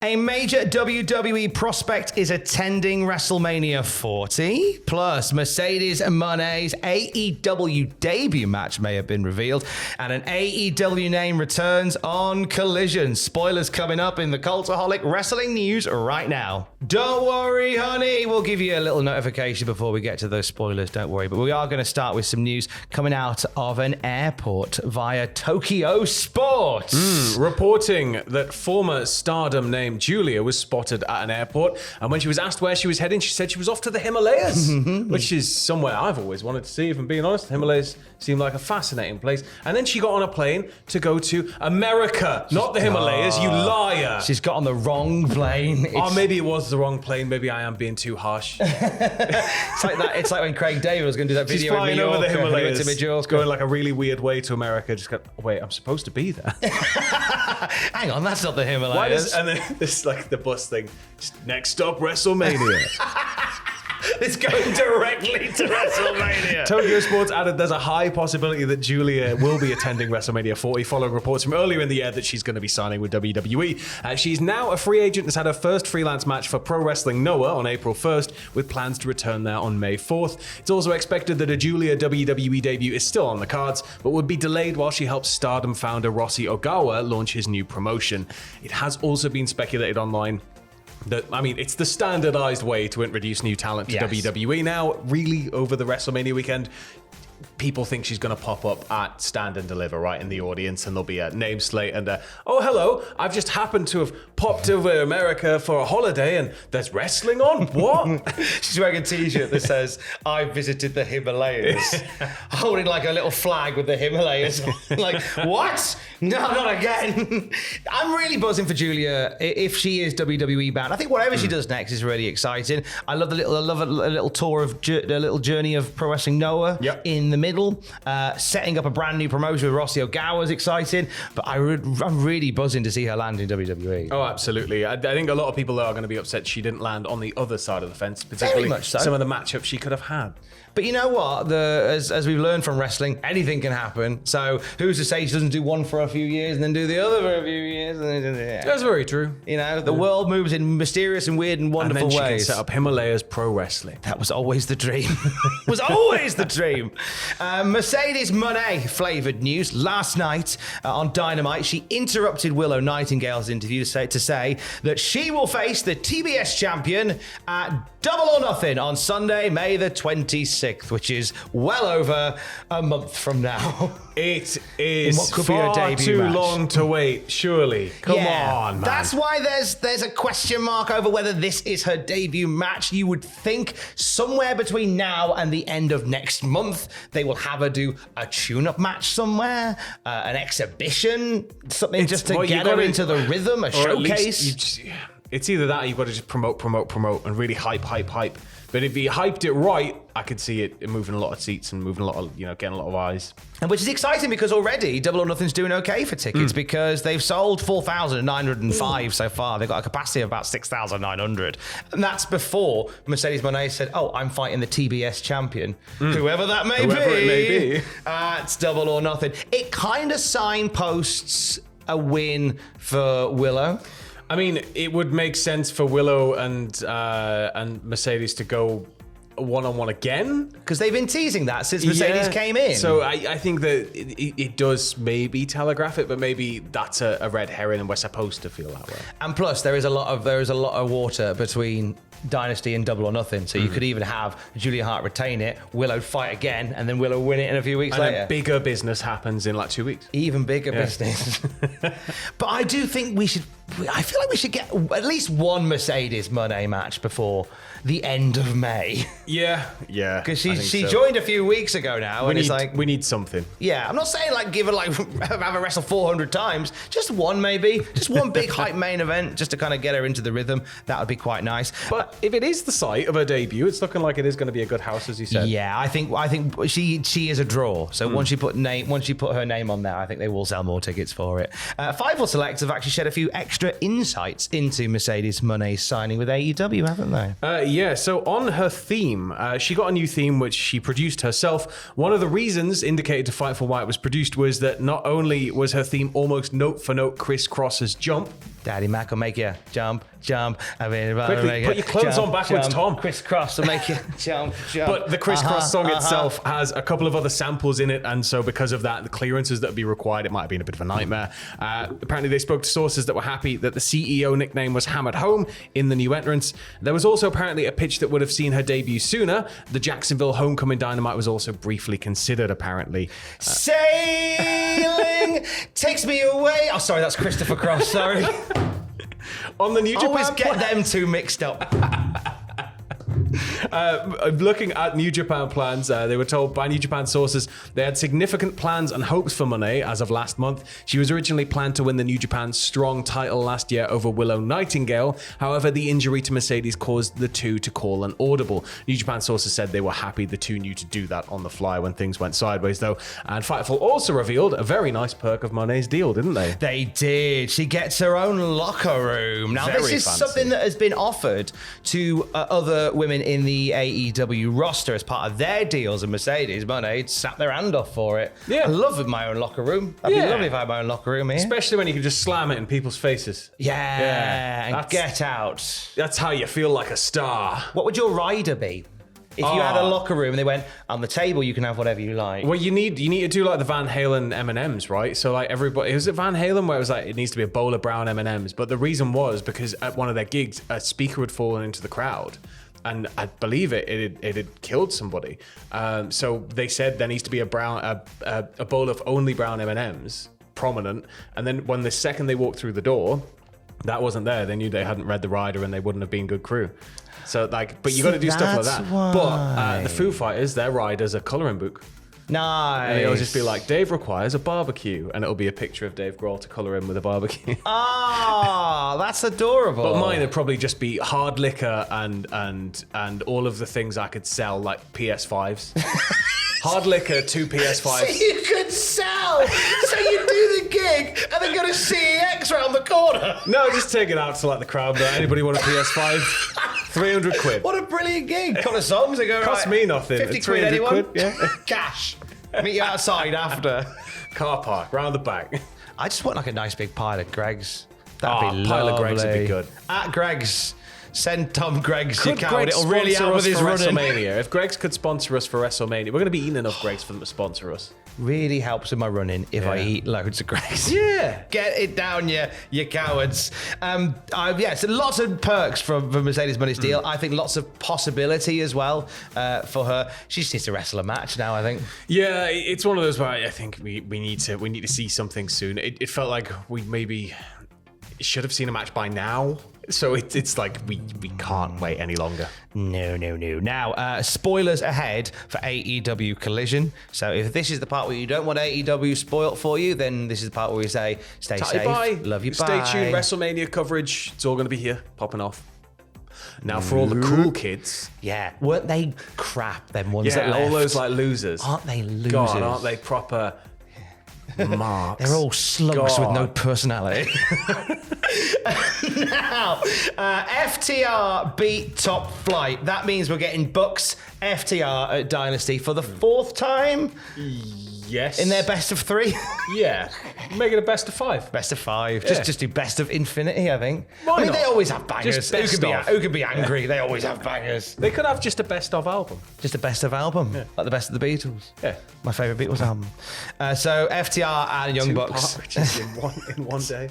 A major WWE prospect is attending WrestleMania 40. Plus, Mercedes Mone's AEW debut match may have been revealed. And an AEW name returns on Collision. Spoilers coming up in the Cultaholic Wrestling News right now. Don't worry, honey. We'll give you a little notification before we get to those spoilers. Don't worry. But we are going to start with some news coming out of an airport via Tokyo Sports. Reporting that former Stardom name Julia was spotted at an airport, and when she was asked where she was heading, she said she was off to the Himalayas, which is somewhere I've always wanted to see, if I'm being honest. The Himalayas seem like a fascinating place. And then she got on a plane to go to America, not the Himalayas, you liar. She's got on the wrong plane. Or maybe it was the wrong plane. Maybe I am being too harsh. It's like that. It's like when Craig David was going to do that She's video flying in over the Himalayas, Himalayas, going like a really weird way to America. Just go, oh, wait, I'm supposed to be there. Hang on, that's not the Himalayas. Why does, and then this like the bus thing. Next stop, WrestleMania. It's going directly to WrestleMania. Tokyo Sports added there's a high possibility that Julia will be attending WrestleMania 40 following reports from earlier in the year that she's going to be signing with WWE. She's now a free agent, has had her first freelance match for Pro Wrestling Noah on April 1st, with plans to return there on May 4th. It's also expected that a Julia WWE debut is still on the cards, but would be delayed while she helps Stardom founder Rossi Ogawa launch his new promotion. It has also been speculated online that, I mean, it's the standardized way to introduce new talent to WWE now. Really, over the WrestleMania weekend, people think she's going to pop up at Stand and Deliver right in the audience, and there'll be a name slate and oh, hello, I've just happened to have popped over to America for a holiday and there's wrestling on? What? She's wearing a t-shirt that says, I visited the Himalayas. Holding like a little flag with the Himalayas. Like, what? No, not again. I'm really buzzing for Julia if she is WWE bound. I think whatever she does next is really exciting. I love a little tour of a little journey of Pro Wrestling Noah in the middle. Setting up a brand new promotion with Rossi Ogawa is exciting, but I'm really buzzing to see her land in WWE. Oh, absolutely. I think a lot of people are going to be upset she didn't land on the other side of the fence, particularly Very much so. Some of the matchups she could have had. But you know what? As we've learned from wrestling, anything can happen. So who's to say she doesn't do one for a few years and then do the other for a few years? That's very true. You know, the world moves in mysterious and weird and wonderful and then ways. She can set up Himalayas Pro Wrestling. That was always the dream. Was always the dream. Mercedes Mone flavoured news last night on Dynamite. She interrupted Willow Nightingale's interview to say that she will face the TBS champion at Double or Nothing on Sunday, May the 26th, which is well over a month from now. It is what could far be her debut too match. long to wait, surely. Come on, man. That's why there's a question mark over whether this is her debut match. You would think somewhere between now and the end of next month, they will have her do a tune-up match somewhere, an exhibition, something just to get her into the rhythm, a showcase. It's either that or you've got to just promote, and really hype. But if you hyped it right, I could see it moving a lot of seats and moving a lot of, getting a lot of eyes. And which is exciting because already Double or Nothing's doing okay for tickets because they've sold 4,905 so far. They've got a capacity of about 6,900. And that's before Mercedes Moné said, oh, I'm fighting the TBS champion, whoever that may Whoever be. it may be. It's Double or Nothing. It kind of signposts a win for Willow. I mean, it would make sense for Willow and Mercedes to go one-on-one again, because they've been teasing that since Mercedes came in. So I think that it does maybe telegraph it, but maybe that's a red herring, and we're supposed to feel that way. And plus, there is a lot of water between Dynasty and Double or Nothing. So you could even have Julia Hart retain it, Willow fight again, and then Willow win it in a few weeks later. And bigger business happens in like 2 weeks. Even bigger business. But I do think I feel like we should get at least one Mercedes Moné match before the end of May. Yeah. Because she joined a few weeks ago now, we need something. Yeah, I'm not saying give her have her wrestle 400 times. Just one maybe, just one big hype main event, just to kind of get her into the rhythm. That would be quite nice. But if it is the site of her debut, it's looking like it is going to be a good house, as you said. Yeah, I think she is a draw. So once she put her name on there, I think they will sell more tickets for it. Fightful Select have actually shed a few extra extra insights into Mercedes Moné's signing with AEW, haven't they? Yeah, so on her theme, she got a new theme which she produced herself. One of the reasons indicated to Fightful why it was produced was that not only was her theme almost note for note Criss Cross's Jump. Daddy Mac will make you jump. I mean, Quickly, put your clothes on backwards, Tom. Criss Cross will make you jump. But the Criss Cross song itself has a couple of other samples in it, and so because of that, the clearances that would be required, it might have been a bit of a nightmare. Apparently, they spoke to sources that were happy that the CEO nickname was hammered home in the new entrance. There was also apparently a pitch that would have seen her debut sooner. The Jacksonville Homecoming Dynamite was also briefly considered, apparently. Sailing takes me away. Oh, sorry, that's Christopher Cross. Sorry. On the New Japan, always get them two mixed up. Looking at New Japan plans, they were told by New Japan sources they had significant plans and hopes for Mone as of last month. She was originally planned to win the New Japan Strong title last year over Willow Nightingale. However, the injury to Mercedes caused the two to call an audible. New Japan sources said they were happy the two knew to do that on the fly when things went sideways, though. And Fightful also revealed a very nice perk of Mone's deal, didn't they? They did. She gets her own locker room. Now, Very this is fancy. something that has been offered to other women in the AEW roster as part of their deals, and Mercedes Moné sat their hand off for it. Yeah. I love my own locker room. That'd be Yeah. lovely if I had my own locker room here. Especially when you can just slam it in people's faces. Yeah, and that's- get out. That's how you feel like a star. What would your rider be? If you had a locker room and they went, on the table you can have whatever you like. Well, you need to do like the Van Halen M&Ms, right? So like everybody, was it Van Halen where it was like it needs to be a bowl of brown M&Ms? But the reason was because at one of their gigs, a speaker had fallen into the crowd, and I believe it had killed somebody. So they said there needs to be a bowl of only brown M&Ms, prominent. And then when the second they walked through the door, that wasn't there. They knew they hadn't read the rider and they wouldn't have been good crew. So like, but you got to do stuff like that. Why. But the Foo Fighters, their rider's a coloring book. Nice. And it'll just be like, Dave requires a barbecue, and it'll be a picture of Dave Grohl to colour in with a barbecue. Ah, that's adorable. But mine would probably just be hard liquor and all of the things I could sell, like PS5s. Hard liquor, 2 PS5s. So you could sell. So you do the gig and then go to CEX round the corner. No, just take it out to like the crowd. But anybody want a PS5? 300 quid. What a brilliant gig. Couple of songs they go, Cost right, me nothing. 50 quid 300 anyone? quid, yeah. Cash. Meet you outside after. Car park, round the back. I just want like a nice big pile of Greggs. That'd be pile lovely. of Greggs would be good. At Greggs. Send Tom Greggs your Could card. Greggs It'll really sponsor help with us his for running. WrestleMania? If Greggs could sponsor us for WrestleMania, we're going to be eating enough Greggs for them to sponsor us. Really helps with my running if I eat loads of Greggs. Yeah. Get it down, you cowards. So lots of perks from Mercedes Moné's deal. I think lots of possibility as well for her. She just needs to wrestle a match now, I think. Yeah, it's one of those where I think we need to see something soon. It felt like we maybe should have seen a match by now. So it's like we can't wait any longer. No. Now, spoilers ahead for AEW Collision. So if this is the part where you don't want AEW spoiled for you, then this is the part where we say, stay safe, Bye. love you, Stay bye. tuned, WrestleMania coverage. It's all going to be here, popping off. Now, for all the cool kids. Yeah, weren't they crap, them ones that Yeah, left? all those like losers. Aren't they losers? God, aren't they proper marks? They're all slugs with no God. personality. Now, FTR beat Top Flight. That means we're getting Bucks FTR at Dynasty for the 4th time Yes. in their best of 3. Yeah. Make it a best of 5. Best of 5. Yeah. Just do best of infinity, I think. Why I mean, not? they always have bangers. Just best of. Who could be angry? They always have bangers. They could have just a best of album. Just a best of album, like the best of the Beatles. Yeah. My favourite Beatles album. So FTR and Young Bucks. Partridges in one day.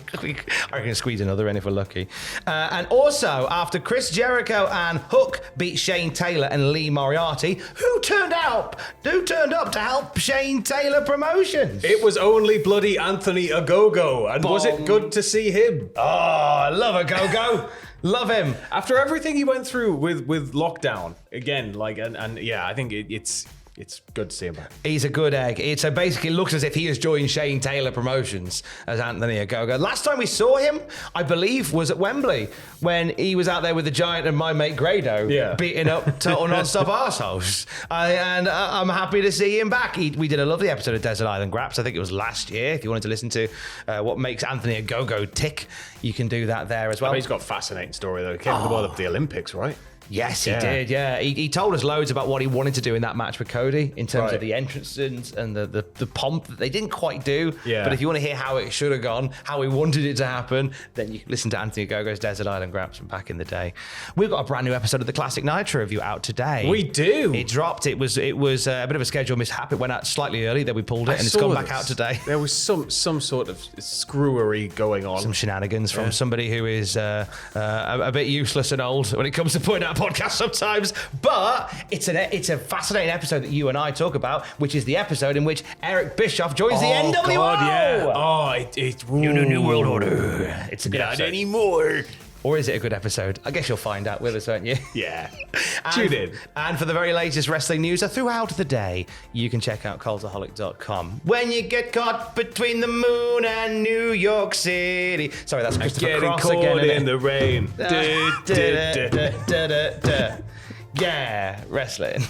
I can squeeze another in if we're lucky. And also, after Chris Jericho and Hook beat Shane Taylor and Lee Moriarty, who turned up to help Shane Taylor promotions? It was only bloody Anthony Ogogo, and was it Bong. good to see him? Oh, I love a go-go. Love him. After everything he went through with lockdown, again, like, and yeah, I think it's it's good to see him back. He's a good egg. It basically looks as if he has joined Shane Taylor Promotions as Anthony Ogogo. Last time we saw him, I believe, was at Wembley when he was out there with the Giant and my mate Grado beating up total non-stop arseholes. I'm happy to see him back. We did a lovely episode of Desert Island Graps. I think it was last year. If you wanted to listen to what makes Anthony Ogogo tick, you can do that there as well. He's got a fascinating story, though. He came to the world of the Olympics, right? Yes, he did. Yeah, he told us loads about what he wanted to do in that match with Cody in terms of the entrances and the pomp that they didn't quite do. Yeah. But if you want to hear how it should have gone, how he wanted it to happen, then you can listen to Anthony Ogogo's Desert Island Graps from back in the day. We've got a brand new episode of the Classic Nitro review out today. We do. It dropped. It was a bit of a schedule mishap. It went out slightly early. Then we pulled it, and it's gone back out today. There was some sort of screwery going on. Some shenanigans from somebody who is a bit useless and old when it comes to putting out podcasts sometimes. But it's a fascinating episode that you and I talk about, which is the episode in which Eric Bischoff joins the NWO. God, yeah. Oh, New World Order. It's a good not episode. anymore. Or is it a good episode? I guess you'll find out with us, won't you? Yeah. Tune in. And for the very latest wrestling news throughout the day, you can check out Cultaholic.com. When you get caught between the moon and New York City. Sorry, that's Christopher Getting Cross caught again. in the rain. Yeah, wrestling.